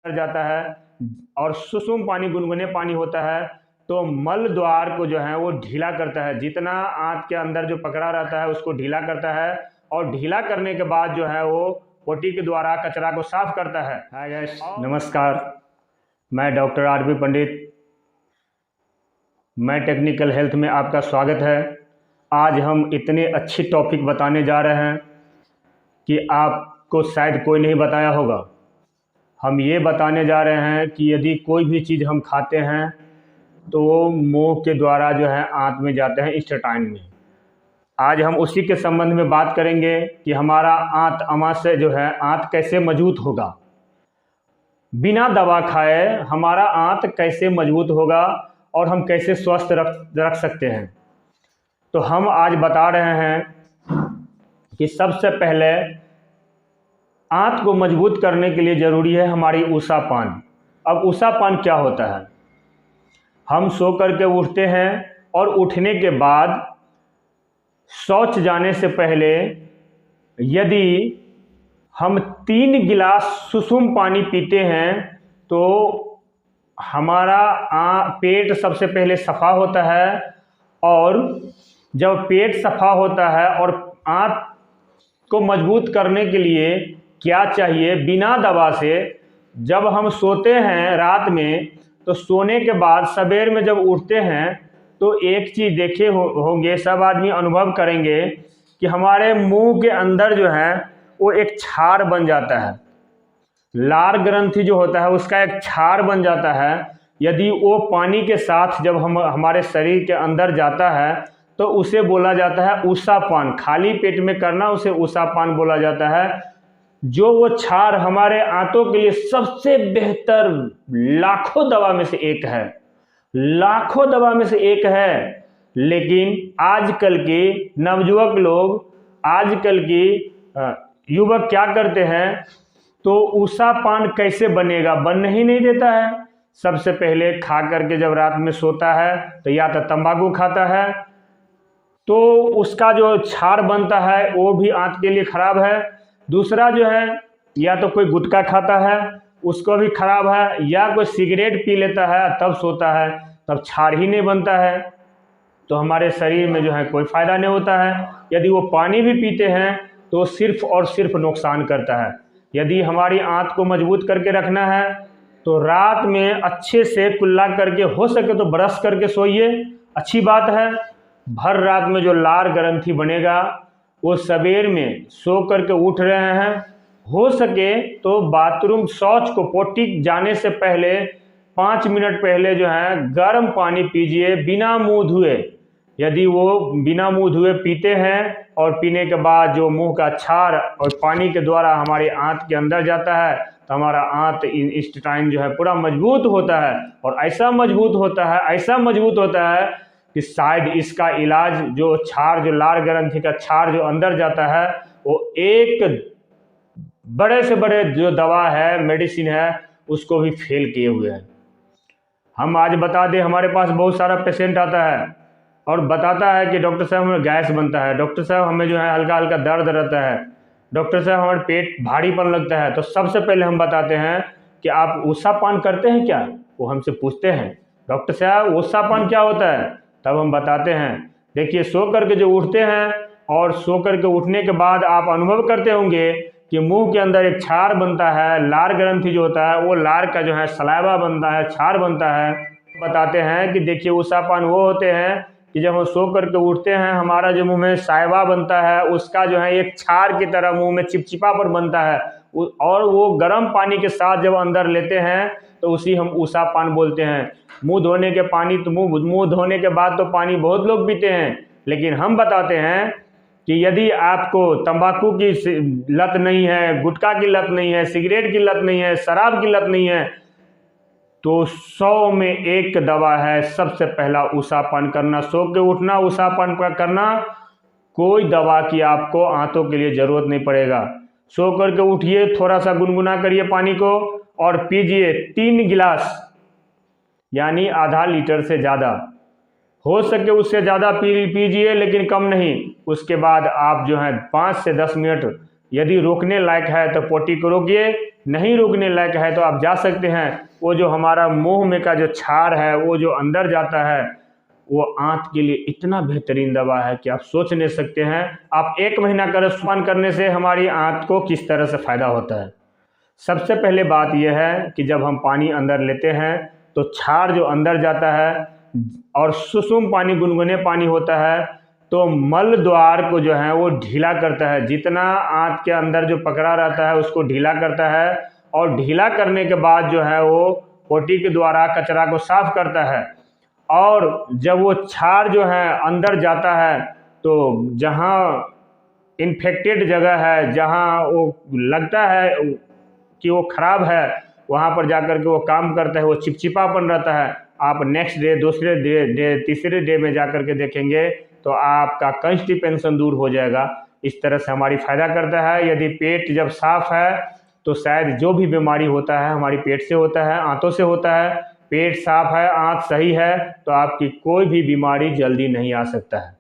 कर जाता है और सुसुम पानी गुनगुने पानी होता है तो मल द्वार को जो है वो ढीला करता है, जितना आंत के अंदर जो पकड़ा रहता है उसको ढीला करता है और ढीला करने के बाद जो है वो पोटी के द्वारा कचरा को साफ करता है। हाय गाइस, नमस्कार, मैं डॉक्टर आर.बी. पंडित, मैं टेक्निकल हेल्थ में आपका स्वागत है। आज हम इतने अच्छी टॉपिक बताने जा रहे हैं कि आपको शायद कोई नहीं बताया होगा। हम ये बताने जा रहे हैं कि यदि कोई भी चीज़ हम खाते हैं तो वो मुंह के द्वारा जो है आंत में जाते हैं इंस्टेटाइन में। आज हम उसी के संबंध में बात करेंगे कि हमारा आंत अमाशय जो है आंत कैसे मजबूत होगा, बिना दवा खाए हमारा आंत कैसे मजबूत होगा और हम कैसे स्वस्थ रख सकते हैं। तो हम आज बता रहे हैं कि सबसे पहले आंत को मजबूत करने के लिए ज़रूरी है हमारी ऊषापान। अब ऊषापान क्या होता है? हम सो करके उठते हैं और उठने के बाद शौच जाने से पहले यदि हम 3 गिलास सुसुम पानी पीते हैं तो हमारा पेट सबसे पहले सफ़ा होता है। और जब पेट सफ़ा होता है और आंत को मजबूत करने के लिए क्या चाहिए, बिना दवा से जब हम सोते हैं रात में तो सोने के बाद सवेर में जब उठते हैं तो एक चीज़ देखे होंगे, सब आदमी अनुभव करेंगे कि हमारे मुंह के अंदर जो है वो एक छार बन जाता है। लार ग्रंथि जो होता है उसका एक छार बन जाता है। यदि वो पानी के साथ जब हमारे शरीर के अंदर जाता है तो उसे बोला जाता है ऊषापान। खाली पेट में करना उसे ऊषापान बोला जाता है। जो वो छार हमारे आंतों के लिए सबसे बेहतर लाखों दवा में से एक है, लाखों दवा में से एक है। लेकिन आजकल के नवयुवक लोग, आजकल के युवक क्या करते हैं, तो ऊषापान कैसे बनेगा, बनने ही नहीं देता है। सबसे पहले खा करके जब रात में सोता है तो या तो तंबाकू खाता है तो उसका जो छार बनता है वो भी आंत के लिए खराब है। दूसरा जो है या तो कोई गुटखा खाता है उसको भी खराब है, या कोई सिगरेट पी लेता है तब सोता है, तब छार ही नहीं बनता है, तो हमारे शरीर में जो है कोई फ़ायदा नहीं होता है। यदि वो पानी भी पीते हैं तो सिर्फ और सिर्फ नुकसान करता है। यदि हमारी आंत को मजबूत करके रखना है तो रात में अच्छे से कुल्ला करके, हो सके तो ब्रश करके सोइए, अच्छी बात है। भर रात में जो लार ग्रंथि बनेगा वो सवेर में सो करके उठ रहे हैं, हो सके तो बाथरूम शौच को पोटी जाने से पहले 5 मिनट पहले जो है गर्म पानी पीजिए बिना मुंह धुए। यदि वो बिना मुंह धुए पीते हैं और पीने के बाद जो मुंह का छार और पानी के द्वारा हमारे आंत के अंदर जाता है तो हमारा आंत इंस्टेटाइन जो है पूरा मजबूत होता है। और ऐसा मजबूत होता है, ऐसा मजबूत होता है कि शायद इसका इलाज जो छार, जो लार ग्रंथि का छार जो अंदर जाता है, वो एक बड़े से बड़े जो दवा है, मेडिसिन है, उसको भी फेल किए हुए हैं। हम आज बता दें, हमारे पास बहुत सारा पेशेंट आता है और बताता है कि डॉक्टर साहब हमें गैस बनता है, डॉक्टर साहब हमें जो है हल्का हल्का दर्द रहता है, डॉक्टर साहब हमारे पेट भारीपन लगता है। तो सबसे पहले हम बताते हैं कि आप ऊषापान करते हैं क्या? वो हमसे पूछते हैं, डॉक्टर साहब ऊषापान क्या होता है? तब हम बताते हैं, देखिए सो करके जो उठते हैं और सो करके उठने के बाद आप अनुभव करते होंगे कि मुंह के अंदर एक छार बनता है, लार ग्रंथि जो होता है वो लार का जो है सलाइवा बनता है, छार बनता है। बताते हैं कि देखिए ऊषापान वो होते हैं कि जब हम सो करके उठते हैं हमारा जो मुंह में साइवा बनता है उसका जो है एक छार की तरह मुंह में चिपचिपा पर बनता है, और वो गर्म पानी के साथ जब अंदर लेते हैं तो उसी हम ऊषापान बोलते हैं। मुंह धोने के पानी तो मुंह धोने के बाद तो पानी बहुत लोग पीते हैं, लेकिन हम बताते हैं कि यदि आपको तंबाकू की लत नहीं है, गुटखा की लत नहीं है, सिगरेट की लत नहीं है, शराब की लत नहीं है, तो 100 में 1 दवा है, सबसे पहला ऊषापान करना। सो के उठना, ऊषापान करना, कोई दवा की आपको आंतों के लिए ज़रूरत नहीं पड़ेगा। सो करके उठिए, थोड़ा सा गुनगुना करिए पानी को और पीजिए 3 गिलास, यानी आधा लीटर से ज़्यादा, हो सके उससे ज़्यादा पीजिए लेकिन कम नहीं। उसके बाद आप जो है 5 से 10 मिनट, यदि रोकने लायक है तो पोटी को रोकिए, नहीं रुकने लायक है तो आप जा सकते हैं। वो जो हमारा मुंह में का जो क्षार है वो जो अंदर जाता है, वो आंत के लिए इतना बेहतरीन दवा है कि आप सोच नहीं सकते हैं। आप 1 महीना कर स्नान करने से हमारी आंत को किस तरह से फ़ायदा होता है। सबसे पहले बात यह है कि जब हम पानी अंदर लेते हैं तो क्षार जो अंदर जाता है और सुसुम पानी, गुनगुने पानी होता है, तो मल द्वार को जो है वो ढीला करता है। जितना आंत के अंदर जो पकड़ा रहता है उसको ढीला करता है, और ढीला करने के बाद जो है वो पोटी के द्वारा कचरा को साफ करता है। और जब वो क्षार जो है अंदर जाता है तो जहाँ इन्फेक्टेड जगह है, जहाँ वो लगता है कि वो ख़राब है, वहाँ पर जाकर के वो काम करता है, वो चिपचिपापन रहता है। आप नेक्स्ट डे, दूसरे डे, तीसरे डे में जाकर के देखेंगे तो आपका कॉन्स्टिपेशन दूर हो जाएगा। इस तरह से हमारी फ़ायदा करता है। यदि पेट जब साफ़ है तो शायद जो भी बीमारी होता है हमारी पेट से होता है, आंतों से होता है। पेट साफ़ है, आंत सही है, तो आपकी कोई भी बीमारी जल्दी नहीं आ सकता है।